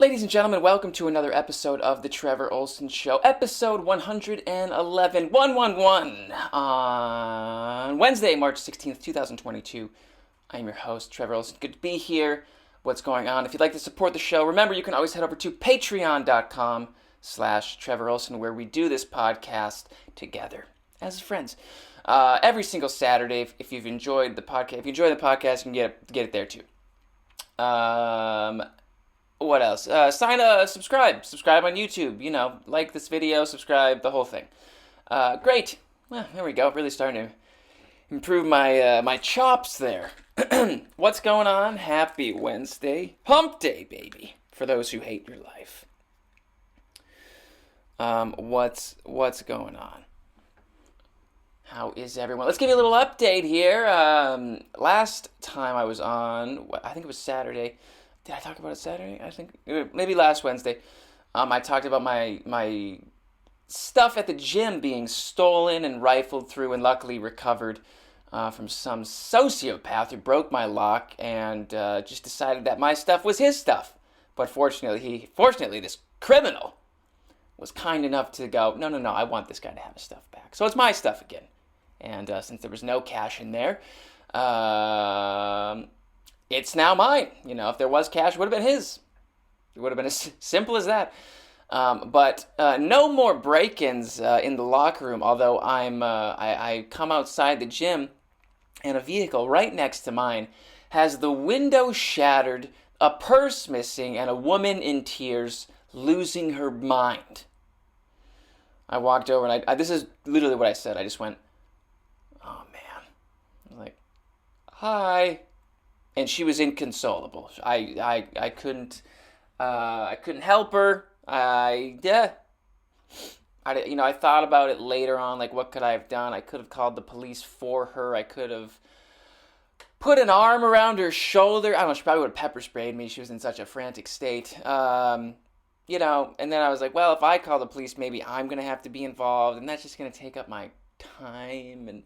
Ladies and gentlemen, welcome to another episode of The Trevor Ohlsen Show, episode 111, 111, on Wednesday, March 16th, 2022. I am your host, Trevor Ohlsen. Good to be here. What's going on? If you'd like to support the show, remember you can always head over to patreon.com/Trevor Ohlsen, where we do this podcast together as friends. Every single Saturday, if you've enjoyed the podcast, you can get it there too. What else? Subscribe on YouTube, like this video, subscribe, the whole thing. Great. Well, there we go. Really starting to improve my chops there. What's going on? Happy Wednesday. Hump day, baby. For those who hate your life. What's going on? How is everyone? Let's give you a little update here. Last time I was on, I think it was Saturday. Did I talk about it Saturday? I think maybe last Wednesday. I talked about my stuff at the gym being stolen and rifled through and luckily recovered from some sociopath who broke my lock and just decided that my stuff was his stuff. But fortunately, this criminal was kind enough to go, no, I want this guy to have his stuff back. So it's my stuff again. And since there was no cash in there, it's now mine. If there was cash, it would have been his. It would have been as simple as that. But no more break-ins in the locker room. Although I come outside the gym, and a vehicle right next to mine has the window shattered, a purse missing, and a woman in tears, losing her mind. I walked over, and this is literally what I said. I just went, "Oh man!" I was like, "Hi." And she was inconsolable. I couldn't help her. I thought about it later on, like what could I have done? I could have called the police for her. I could have put an arm around her shoulder. I don't know, she probably would have pepper sprayed me. She was in such a frantic state. And then I was like, well, if I call the police, maybe I'm going to have to be involved, and that's just going to take up my time. And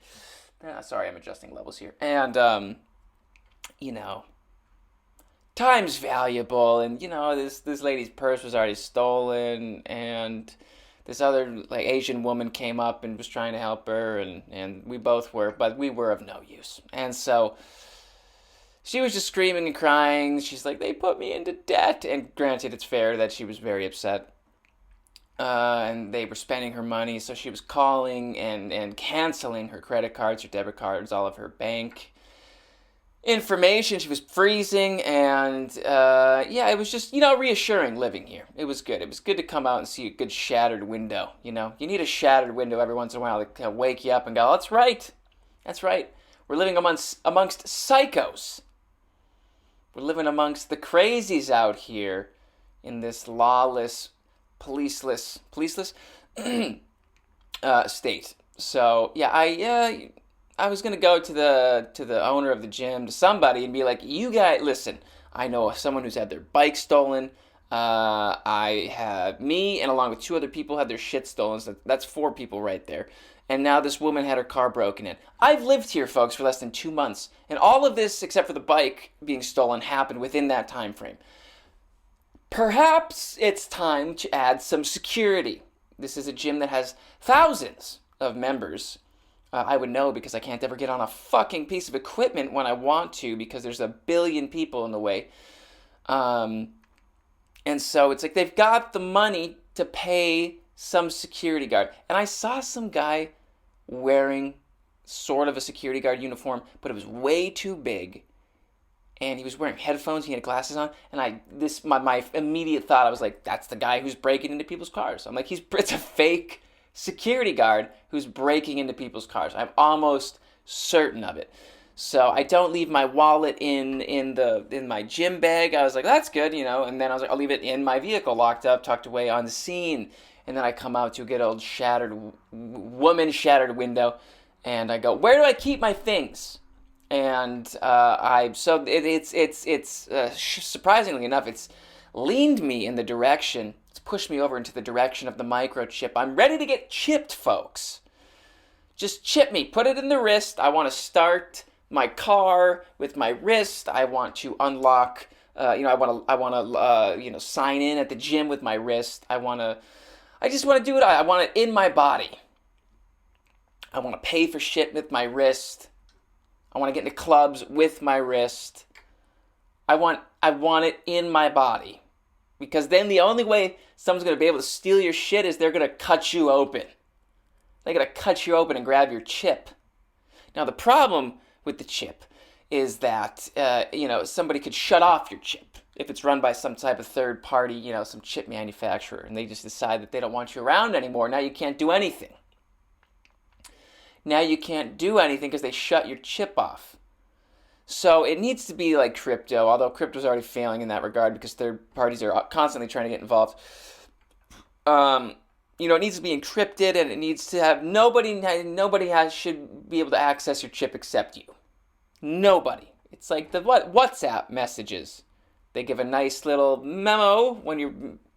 sorry, I'm adjusting levels here. And time's valuable, and this lady's purse was already stolen, and this other Asian woman came up and was trying to help her, and we both were, but we were of no use. And so she was just screaming and crying. She's like, they put me into debt. And granted, it's fair that she was very upset. And they were spending her money, so she was calling and canceling her credit cards, her debit cards, all of her bank information. She was freezing, and it was just reassuring living here. It was good. It was good to come out and see a good shattered window. You need a shattered window every once in a while to kind of wake you up and go, that's right, we're living amongst psychos. We're living amongst the crazies out here in this lawless, policeless state. So I was going to go to the owner of the gym, to somebody, and be like, you guys, listen, I know someone who's had their bike stolen. I have me, and along with two other people, had their shit stolen. So that's 4 people right there. And now this woman had her car broken in. I've lived here, folks, for less than 2 months. And all of this, except for the bike being stolen, happened within that time frame. Perhaps it's time to add some security. This is a gym that has thousands of members. I would know because I can't ever get on a fucking piece of equipment when I want to because there's a billion people in the way. And so it's like they've got the money to pay some security guard. And I saw some guy wearing sort of a security guard uniform, but it was way too big. And he was wearing headphones, he had glasses on, and my immediate thought, I was like, that's the guy who's breaking into people's cars. I'm like, it's a fake security guard who's breaking into people's cars. I'm almost certain of it. So I don't leave my wallet in my gym bag. I was like, that's good, and then I was like, I'll leave it in my vehicle, locked up, tucked away, unseen. And then I come out to a good old shattered window, and I go, where do I keep my things? And surprisingly enough, it's leaned me in the direction. It's pushed me over into the direction of the microchip. I'm ready to get chipped, folks. Just chip me. Put it in the wrist. I want to start my car with my wrist. I want to unlock I want to, sign in at the gym with my wrist. I just want to do it. I want it in my body. I want to pay for shit with my wrist. I want to get into clubs with my wrist. I want it in my body. Because then the only way someone's going to be able to steal your shit is they're going to cut you open. They're going to cut you open and grab your chip. Now, the problem with the chip is that, somebody could shut off your chip if it's run by some type of third party, some chip manufacturer, and they just decide that they don't want you around anymore. Now you can't do anything. Now you can't do anything because they shut your chip off. So it needs to be like crypto, although crypto's already failing in that regard because third parties are constantly trying to get involved. It needs to be encrypted, and it needs to have nobody should be able to access your chip except you. Nobody. It's like the WhatsApp messages. They give a nice little memo when you're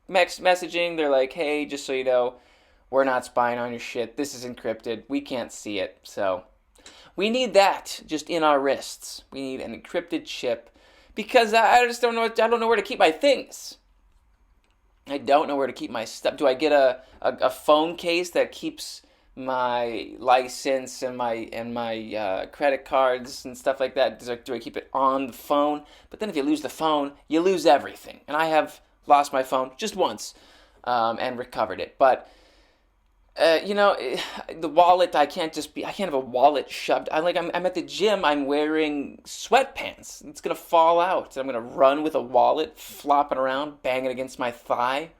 messaging. They're like, hey, just so you know, we're not spying on your shit. This is encrypted. We can't see it. So we need that just in our wrists. We need an encrypted chip because I just don't know. I don't know where to keep my things. I don't know where to keep my stuff. Do I get a phone case that keeps my license and my credit cards and stuff like that? Do I keep it on the phone? But then if you lose the phone, you lose everything. And I have lost my phone just once and recovered it. But the wallet, I can't have a wallet shoved. I'm at the gym, I'm wearing sweatpants. It's going to fall out. I'm going to run with a wallet flopping around, banging against my thigh.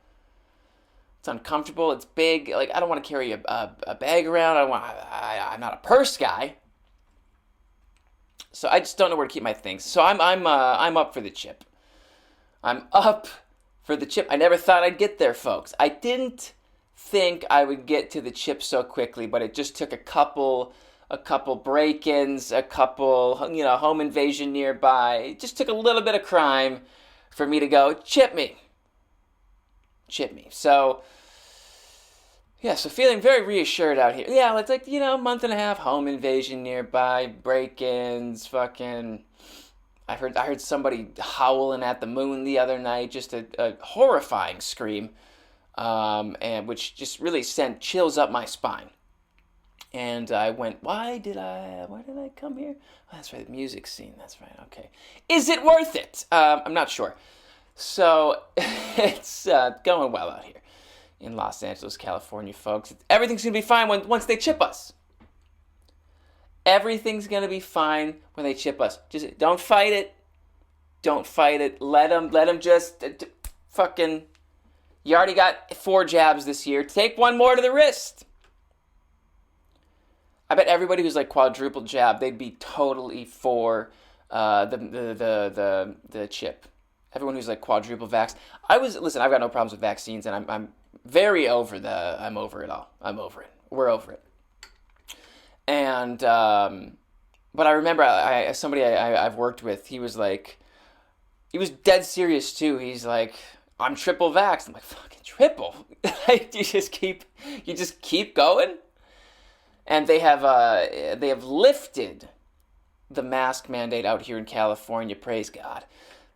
It's uncomfortable. It's big. Like, I don't want to carry a bag around. I'm not a purse guy. So I just don't know where to keep my things. So I'm up for the chip. I'm up for the chip. I never thought I'd get there, folks. I didn't think I would get to the chip so quickly, but it just took a couple break-ins, a couple, home invasion nearby. It just took a little bit of crime for me to go, chip me. So, yeah, so feeling very reassured out here. Yeah, it's like, a month and a half, home invasion nearby, break-ins, fucking, I heard somebody howling at the moon the other night, just a horrifying scream. And which just really sent chills up my spine. And I went, why did I come here? Oh, that's right, the music scene, that's right, okay. Is it worth it? I'm not sure. So, it's going well out here in Los Angeles, California, folks. Everything's going to be fine once they chip us. Everything's going to be fine when they chip us. Just don't fight it. Don't fight it. Let them just fucking... You already got 4 jabs this year. Take one more to the wrist. I bet everybody who's like quadruple jab, they'd be totally for the chip. Everyone who's like quadruple vax. Listen, I've got no problems with vaccines, and I'm very over I'm over it all. I'm over it. We're over it. And but I remember somebody I've worked with. He was dead serious too. He's like, I'm triple vaxxed. I'm like, fucking triple? you just keep going? And they have lifted the mask mandate out here in California, praise God.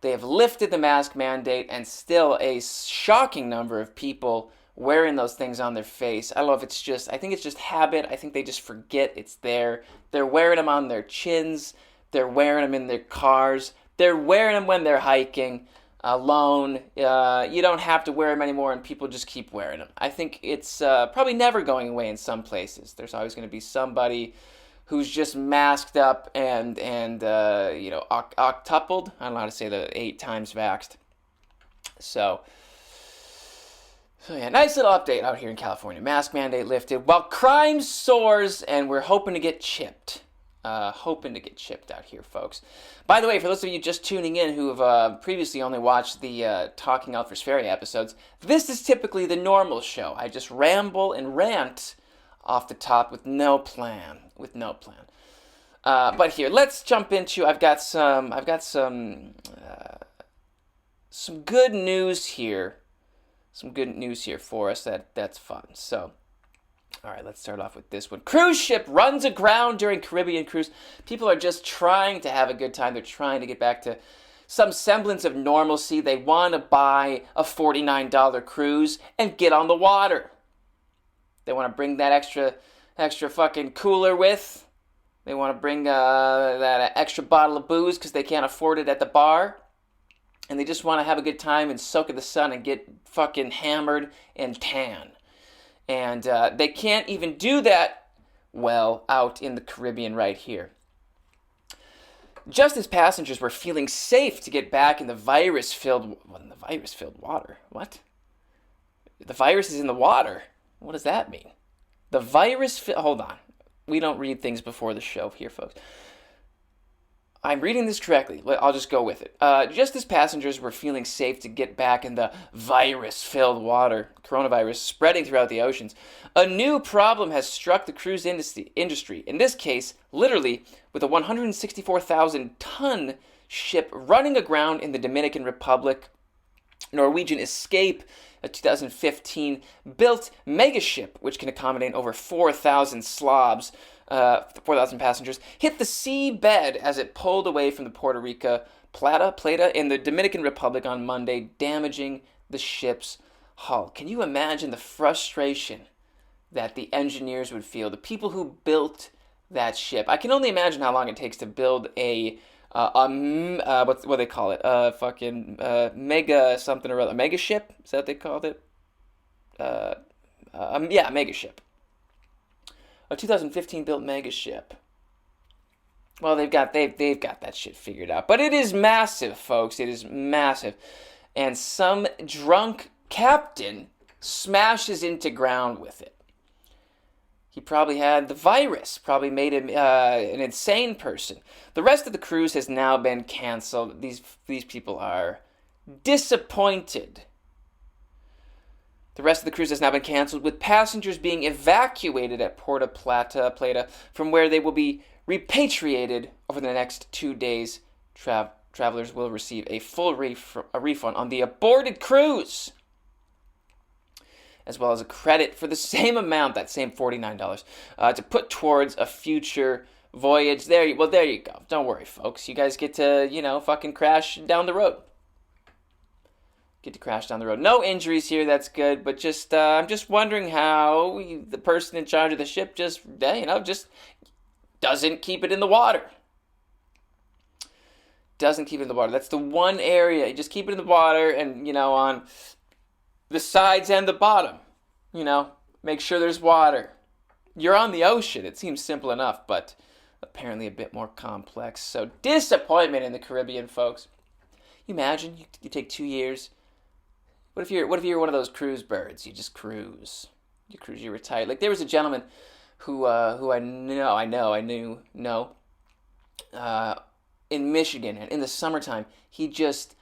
They have lifted the mask mandate, and still a shocking number of people wearing those things on their face. I don't know if I think it's just habit. I think they just forget it's there. They're wearing them on their chins. They're wearing them in their cars. They're wearing them when they're hiking alone. You don't have to wear them anymore, and people just keep wearing them. I think it's probably never going away in some places. There's always going to be somebody who's just masked up and octupled. I don't know how to say the 8 times vaxxed. So yeah, nice little update out here in California. Mask mandate lifted while crime soars, and we're hoping to get chipped. Hoping to get chipped out here, folks. By the way, for those of you just tuning in who have previously only watched the Talking Alfred's Ferry episodes, this is typically the normal show. I just ramble and rant off the top with no plan. But here, let's jump into. I've got some good news here. Some good news here for us. That's fun. So. All right, let's start off with this one. Cruise ship runs aground during Caribbean cruise. People are just trying to have a good time. They're trying to get back to some semblance of normalcy. They want to buy a $49 cruise and get on the water. They want to bring that extra fucking cooler with. They want to bring that extra bottle of booze because they can't afford it at the bar. And they just want to have a good time and soak in the sun and get fucking hammered and tan. And they can't even do that well out in the Caribbean right here. Just as passengers were feeling safe to get back in the virus-filled water. What? The virus is in the water. What does that mean? Hold on. We don't read things before the show here, folks. I'm reading this correctly. I'll just go with it. Just as passengers were feeling safe to get back in the virus-filled water, coronavirus spreading throughout the oceans, a new problem has struck the cruise industry. In this case, literally, with a 164,000-ton ship running aground in the Dominican Republic. Norwegian Escape, a 2015 built megaship, which can accommodate over 4,000 slobs, 4,000 passengers, hit the seabed as it pulled away from the Puerto Rico Plata in the Dominican Republic on Monday, damaging the ship's hull. Can you imagine the frustration that the engineers would feel, the people who built that ship? I can only imagine how long it takes to build what they call it? Mega something or other. Mega ship? Is that what they called it? Mega ship. A 2015 built mega ship. Well, they've got that shit figured out. But it is massive, folks. It is massive. And some drunk captain smashes into ground with it. He probably had the virus, probably made him an insane person. The rest of the cruise has now been canceled. These people are disappointed. The rest of the cruise has now been canceled, with passengers being evacuated at Puerto Plata, from where they will be repatriated over the next 2 days. Travelers will receive a full refund on the aborted cruise, as well as a credit for the same amount, that same $49, to put towards a future voyage. There you go. Don't worry, folks. You guys get to, fucking crash down the road. No injuries here, that's good, but I'm just wondering how the person in charge of the ship just doesn't keep it in the water. That's the one area. You just keep it in the water and, on the sides and the bottom, make sure there's water. You're on the ocean. It seems simple enough, but apparently a bit more complex. So disappointment in the Caribbean, folks. You imagine you take 2 years. What if you're one of those cruise birds? You just cruise. You retire. Like there was a gentleman who I knew in Michigan, and in the summertime he just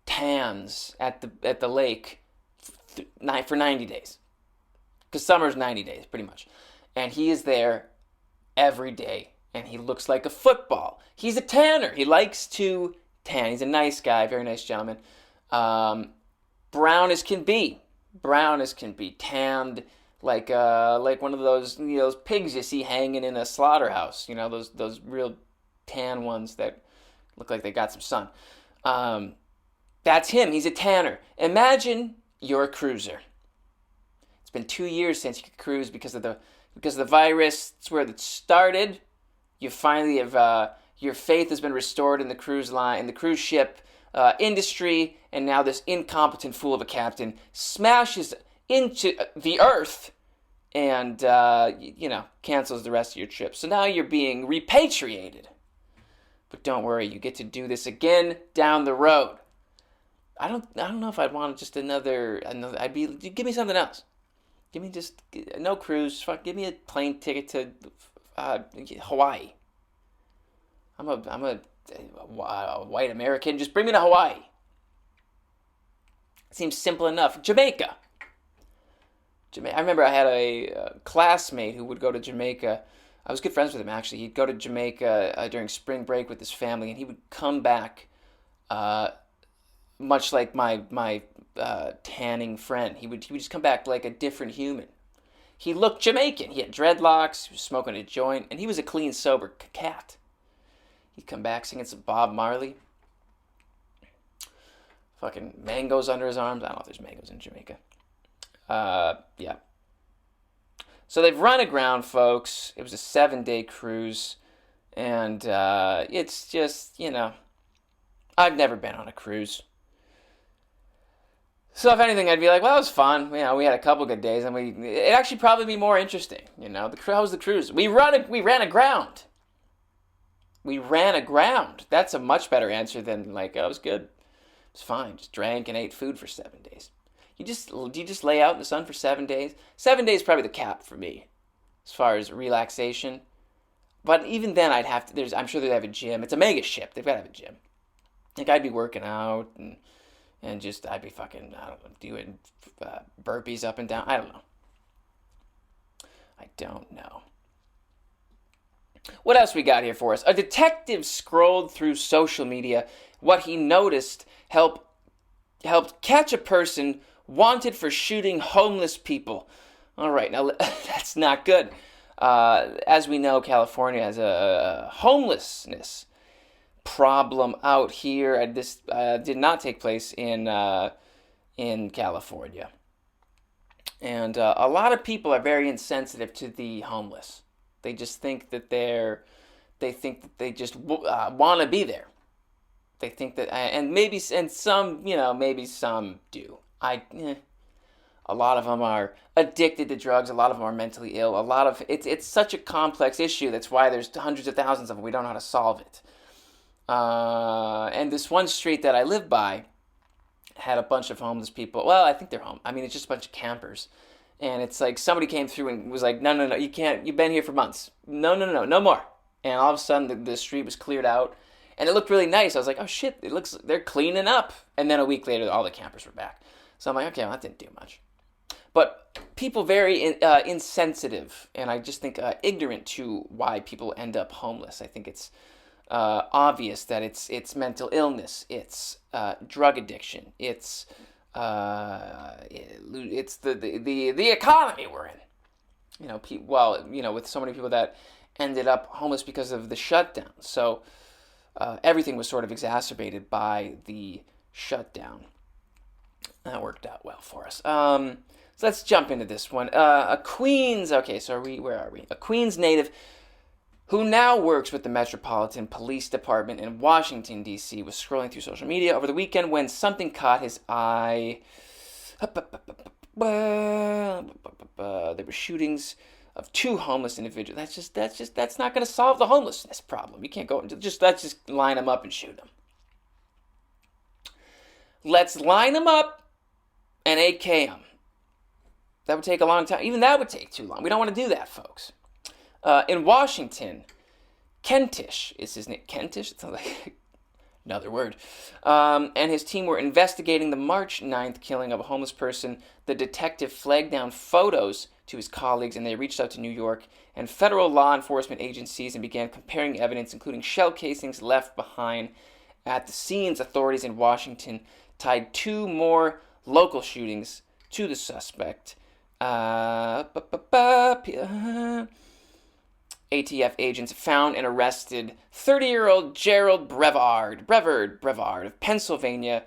tans at the lake for 90 days. Because summer's 90 days, pretty much. And he is there every day. And he looks like a football. He's a tanner. He likes to tan. He's a nice guy, very nice gentleman. Brown as can be. Tanned like one of those those pigs you see hanging in a slaughterhouse. Those real tan ones that look like they got some sun. That's him. He's a tanner. Imagine you're a cruiser. It's been 2 years since you could cruise because of the virus. It's where it started. You finally have your faith has been restored in the cruise ship industry, and now this incompetent fool of a captain smashes into the earth and cancels the rest of your trip. So now you're being repatriated. But don't worry, you get to do this again down the road. I don't know if I'd want just another. Give me something else. Give me just no cruise. Give me a plane ticket to Hawaii. I'm a white American. Just bring me to Hawaii. Seems simple enough. Jamaica. I remember I had a classmate who would go to Jamaica. I was good friends with him, actually. He'd go to Jamaica during spring break with his family, and he would come back much like my tanning friend. He would just come back like a different human. He looked Jamaican. He had dreadlocks, he was smoking a joint, and he was a clean, sober cat. He'd come back singing some Bob Marley. fucking mangoes under his arms. I don't know if there's mangoes in Jamaica. Yeah. So they've run aground, folks. It was a 7-day cruise. And it's just, I've never been on a cruise. So if anything, I'd be like, well, it was fun. We had a couple good days, and it'd actually probably be more interesting. How was the cruise? We ran aground. We ran aground. That's a much better answer than like, oh, it was good. It was fine. Just drank and ate food for 7 days. Do you just lay out in the sun for 7 days? 7 days is probably the cap for me, as far as relaxation. But even then, I'd have to. I'm sure they have a gym. It's a mega ship. They've got to have a gym. Like I'd be working out and just I'd be fucking, I don't know, doing burpees up and down. I don't know. What else we got here for us? A detective scrolled through social media. What he noticed helped catch a person wanted for shooting homeless people. All right, now that's not good. As we know, California has a homelessness problem out here. This did not take place in California, and a lot of people are very insensitive to the homeless. They just think that they just want to be there. They think that, and some do. A lot of them are addicted to drugs. A lot of them are mentally ill. It's such a complex issue. That's why there's hundreds of thousands of them. We don't know how to solve it. And this one street that I live by had a bunch of homeless people. Well, I think they're home. I mean, it's just a bunch of campers. And it's like somebody came through and was like, no, you can't. You've been here for months. No more. And all of a sudden, the street was cleared out. And it looked really nice. I was like, oh, shit, they're cleaning up. And then a week later, all the campers were back. So I'm like, okay, well, that didn't do much. But people very insensitive, and I just think ignorant to why people end up homeless. I think it's obvious that it's mental illness, it's drug addiction, it's the economy we're in. With so many people that ended up homeless because of the shutdown. So everything was sort of exacerbated by the shutdown. That worked out well for us. So let's jump into this one. Where are we? A Queens native who now works with the Metropolitan Police Department in Washington, D.C., was scrolling through social media over the weekend when something caught his eye. There were shootings of 2 homeless individuals. That's not going to solve the homelessness problem. You can't go into let's just line them up and shoot them. Let's line them up and AK them. That would take a long time. Even that would take too long. We don't want to do that, folks. In Washington, Kentish is his name. Kentish? It sounds like another word. And his team were investigating the March 9th killing of a homeless person. The detective flagged down photos to his colleagues, and they reached out to New York and federal law enforcement agencies and began comparing evidence, including shell casings left behind at the scenes. Authorities in Washington tied 2 more local shootings to the suspect. ATF agents found and arrested 30-year-old Gerald Brevard of Pennsylvania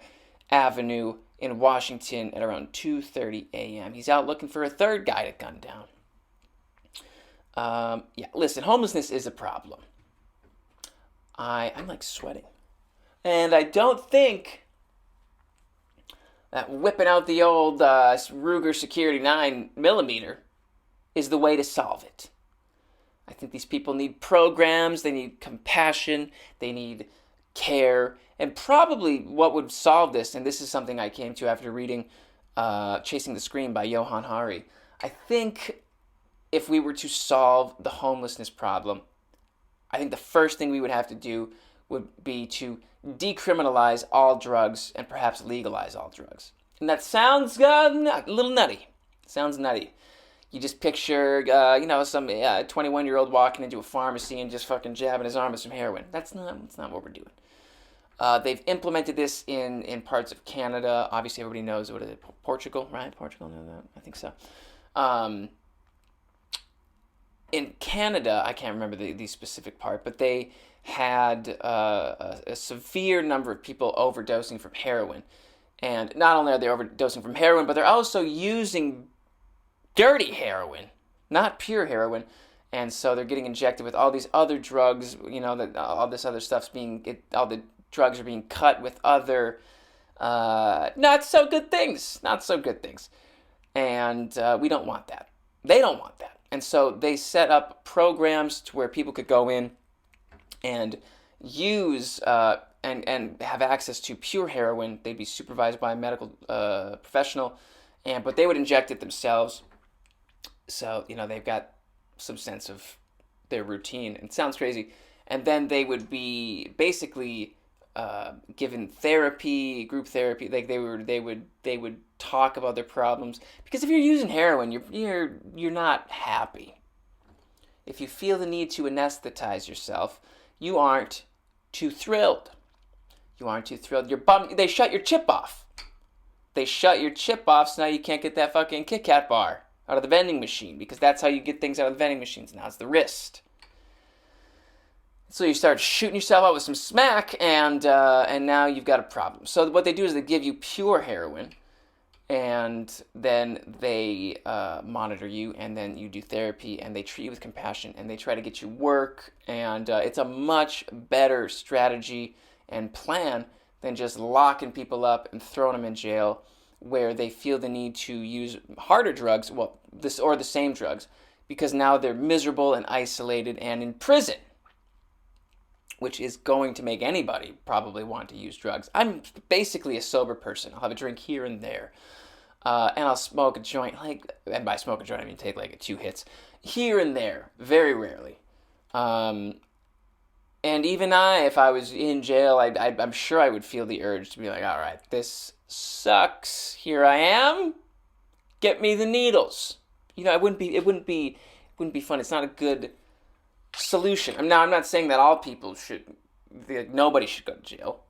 Avenue in Washington at around 2:30 a.m. He's out looking for a third guy to gun down. Listen, homelessness is a problem. I'm like sweating. And I don't think that whipping out the old Ruger Security 9mm is the way to solve it. I think these people need programs, they need compassion, they need care, and probably what would solve this, and this is something I came to after reading Chasing the Scream by Johann Hari. I think if we were to solve the homelessness problem, I think the first thing we would have to do would be to decriminalize all drugs and perhaps legalize all drugs. And that sounds a little nutty. Sounds nutty. You just picture, some 21-year-old walking into a pharmacy and just fucking jabbing his arm with some heroin. That's not what we're doing. They've implemented this in parts of Canada. Obviously, everybody knows, what is it, Portugal, right? Portugal, I think so. In Canada, I can't remember the specific part, but they had a severe number of people overdosing from heroin. And not only are they overdosing from heroin, but they're also using dirty heroin, not pure heroin. And so they're getting injected with all these other drugs. That all this other stuff's all the drugs are being cut with other not so good things. Not so good things. And we don't want that. They don't want that. And so they set up programs to where people could go in and use and have access to pure heroin. They'd be supervised by a medical professional, but they would inject it themselves. So they've got some sense of their routine. It sounds crazy, and then they would be basically given therapy, group therapy. Like they would talk about their problems, because if you're using heroin, you're not happy. If you feel the need to anesthetize yourself, you aren't too thrilled. You aren't too thrilled. You're bummed. They shut your chip off. They shut your chip off, so now you can't get that fucking Kit Kat bar out of the vending machine, because that's how you get things out of the vending machines. Now it's the wrist. So you start shooting yourself out with some smack, and now you've got a problem. So what they do is they give you pure heroin, and then they monitor you, and then you do therapy, and they treat you with compassion, and they try to get you work, and it's a much better strategy and plan than just locking people up and throwing them in jail, where they feel the need to use harder drugs, the same drugs, because now they're miserable and isolated and in prison, which is going to make anybody probably want to use drugs. I'm basically a sober person. I'll have a drink here and there. And I'll smoke a joint, and by smoke a joint, I mean take 2 hits, here and there, very rarely. And even if I was in jail, I'm sure I would feel the urge to be like, all right, this sucks. Here I am. Get me the needles. It wouldn't be fun. It's not a good solution. I'm not saying that all people should, nobody should go to jail.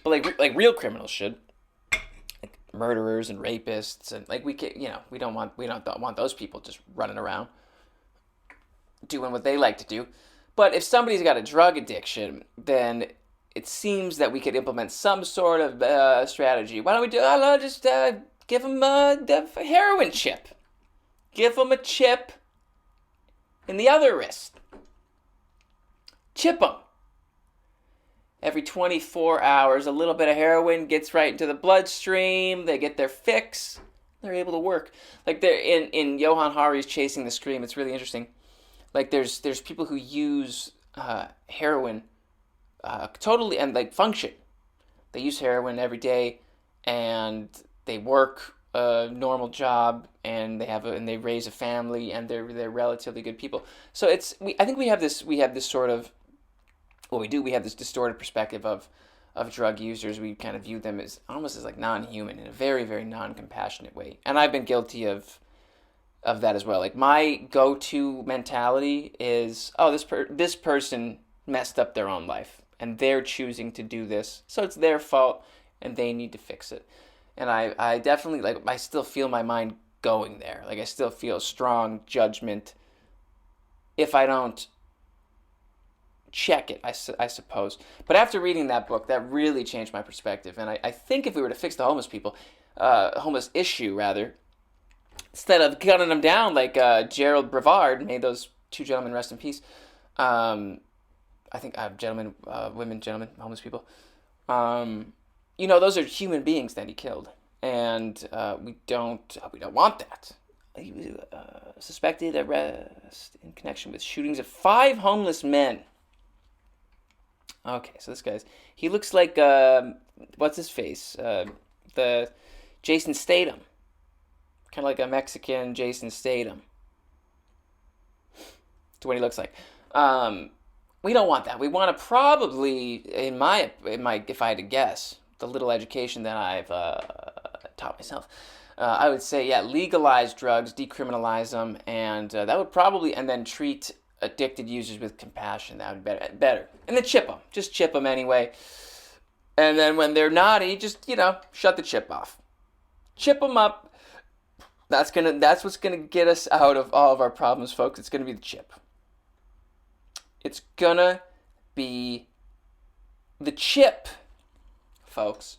But like real criminals should, like murderers and rapists, and we don't want those people just running around doing what they like to do. But if somebody's got a drug addiction, then it seems that we could implement some sort of strategy. Why don't we just give them a heroin chip? Give them a chip in the other wrist. Chip them. Every 24 hours, a little bit of heroin gets right into the bloodstream. They get their fix. They're able to work. Like they're in Johann Hari's Chasing the Scream. It's really interesting. Like there's people who use heroin totally and function. They use heroin every day, and they work a normal job, and they raise a family, and they're relatively good people. So I think we have this sort of, what we do, we have this distorted perspective of drug users. We kind of view them as almost as non-human in a very, very non-compassionate way. And I've been guilty of that as well. Like my go-to mentality is, this person messed up their own life, and they're choosing to do this, so it's their fault, and they need to fix it. And I definitely, I still feel my mind going there. I still feel strong judgment if I don't check it, I suppose. But after reading that book, that really changed my perspective. And I think if we were to fix the homeless issue, rather, instead of gunning them down like Gerald Brevard, may those 2 gentlemen rest in peace. I think women, gentlemen, homeless people. Those are human beings that he killed, and we don't want that. He was suspected arrest in connection with shootings of 5 homeless men. Okay, so he looks like, what's his face? The Jason Statham. Kind of like a Mexican Jason Statham. That's what he looks like. We don't want that. We want to probably, in my, if I had to guess, the little education that I've taught myself, I would say, legalize drugs, decriminalize them, and that would probably, and then treat addicted users with compassion. That would be better. And then chip them. Just chip them anyway. And then when they're naughty, just, shut the chip off. Chip them up. That's what's gonna get us out of all of our problems, folks. It's gonna be the chip. It's gonna be The Chip, folks.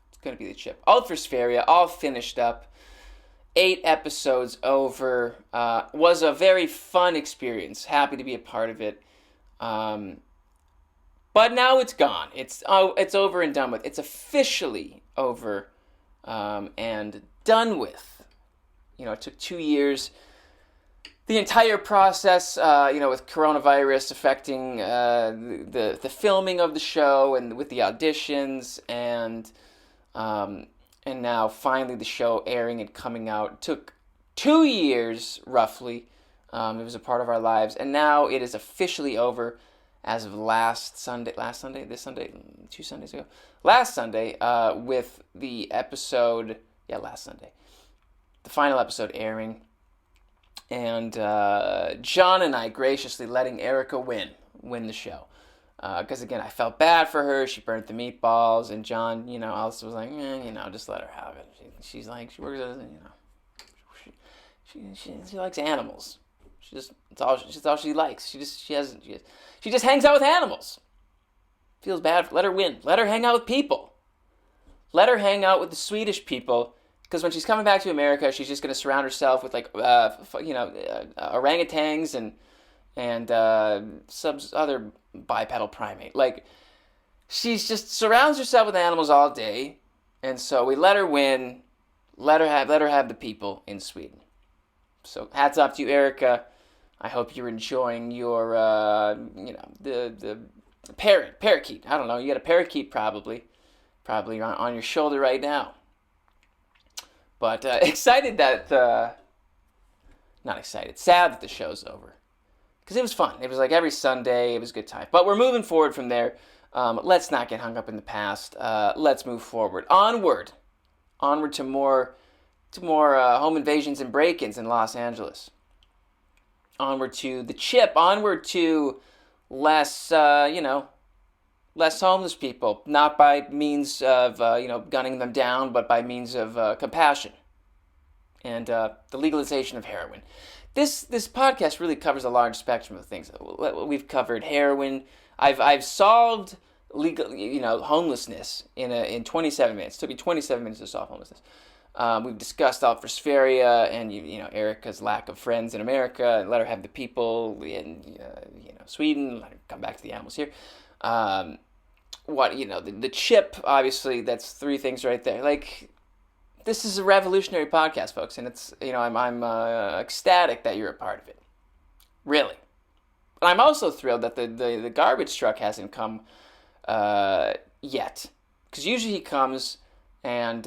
It's going to be The Chip. Ultraspheria, all finished up. 8 episodes over. Was a very fun experience. Happy to be a part of it. But now it's gone. It's over and done with. It's officially over and done with. It took 2 years. The entire process, with coronavirus affecting the filming of the show and with the auditions and now finally the show airing and coming out. It took 2 years roughly. It was a part of our lives, and now it is officially over as of last Sunday, 2 Sundays ago, last Sunday, with the episode, last Sunday, the final episode airing. And John and I graciously letting Erica win the show. Because, again, I felt bad for her. She burnt the meatballs. And John, also was like, just let her have it. She's like, she works as, she likes animals. That's all she likes. She just hangs out with animals. Feels bad. Let her win. Let her hang out with people. Let her hang out with the Swedish people. Because when she's coming back to America, she's just going to surround herself with orangutans and some other bipedal primate. Like, she's just surrounds herself with animals all day, and so we let her win. Let her have the people in Sweden. So hats off to you, Erica. I hope you're enjoying your the parakeet. I don't know. You got a parakeet probably on your shoulder right now. But excited that, not excited, sad that the show's over. Because it was fun. It was like every Sunday. It was a good time. But we're moving forward from there. Let's not get hung up in the past. Let's move forward. Onward to more home invasions and break-ins in Los Angeles. Onward to The Chip. Onward to less homeless people, not by means of gunning them down, but by means of compassion and the legalization of heroin. This podcast really covers a large spectrum of things. We've covered heroin. I've solved homelessness in 27 minutes. It took me 27 minutes to solve homelessness. We've discussed alphaspheria and Erica's lack of friends in America, and let her have the people in Sweden. Let her come back to the animals here. The Chip, obviously, that's 3 things right there. Like, this is a revolutionary podcast, folks, and it's, I'm ecstatic that you're a part of it. Really. But I'm also thrilled that the garbage truck hasn't come yet. Because usually he comes and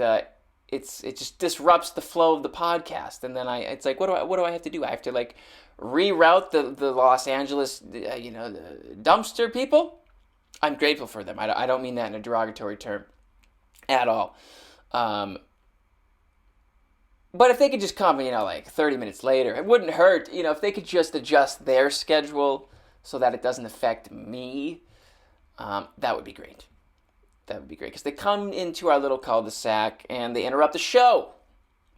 it just disrupts the flow of the podcast. And then it's like, what do I have to do? I have to, like, reroute the Los Angeles, the dumpster people? I'm grateful for them. I don't mean that in a derogatory term at all. But if they could just come, 30 minutes later, it wouldn't hurt. If they could just adjust their schedule so that it doesn't affect me, that would be great. That would be great. Because they come into our little cul-de-sac and they interrupt the show.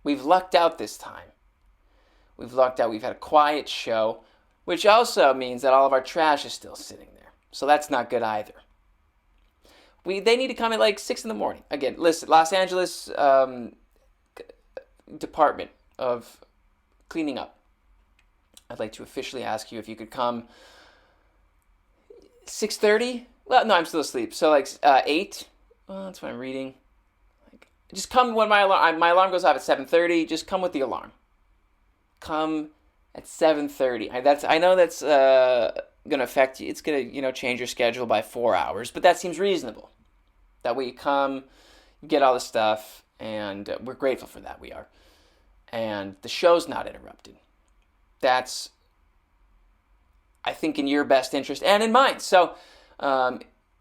We've lucked out this time. We've lucked out. We've had a quiet show, which also means that all of our trash is still sitting there. So that's not good either. They need to come at like 6 in the morning. Again, listen, Los Angeles Department of Cleaning Up. I'd like to officially ask you if you could come 6:30. Well, no, I'm still asleep. So like 8. Well, that's what I'm reading. Like, just come when my alarm goes off at 7:30. Just come with the alarm. Come at 7:30. I know that's going to affect you. It's going to, change your schedule by 4 hours, but that seems reasonable. That way you come, you get all the stuff, and we're grateful for that. We are. And the show's not interrupted. That's, I think, in your best interest and in mine. So,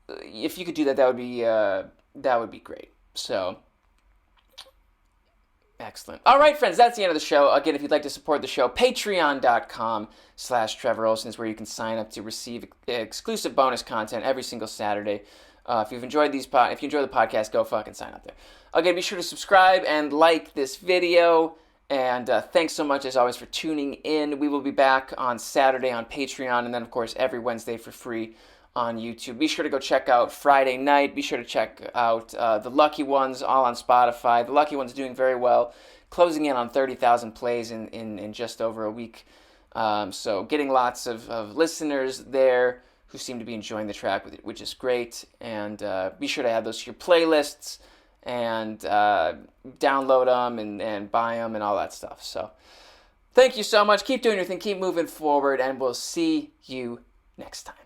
if you could do that, that would be great. So, excellent. All right, friends, that's the end of the show. Again, if you'd like to support the show, patreon.com/Trevor Ohlsen is where you can sign up to receive exclusive bonus content every single Saturday. If you enjoy the podcast, go fucking sign up there. Again, be sure to subscribe and like this video. And thanks so much, as always, for tuning in. We will be back on Saturday on Patreon, and then, of course, every Wednesday for free on YouTube. Be sure to go check out Friday Night. Be sure to check out The Lucky Ones, all on Spotify. The Lucky Ones doing very well, closing in on 30,000 plays in just over a week. So getting lots of listeners there who seem to be enjoying the track, which is great. And be sure to add those to your playlists and download them and buy them and all that stuff. So thank you so much. Keep doing your thing. Keep moving forward. And we'll see you next time.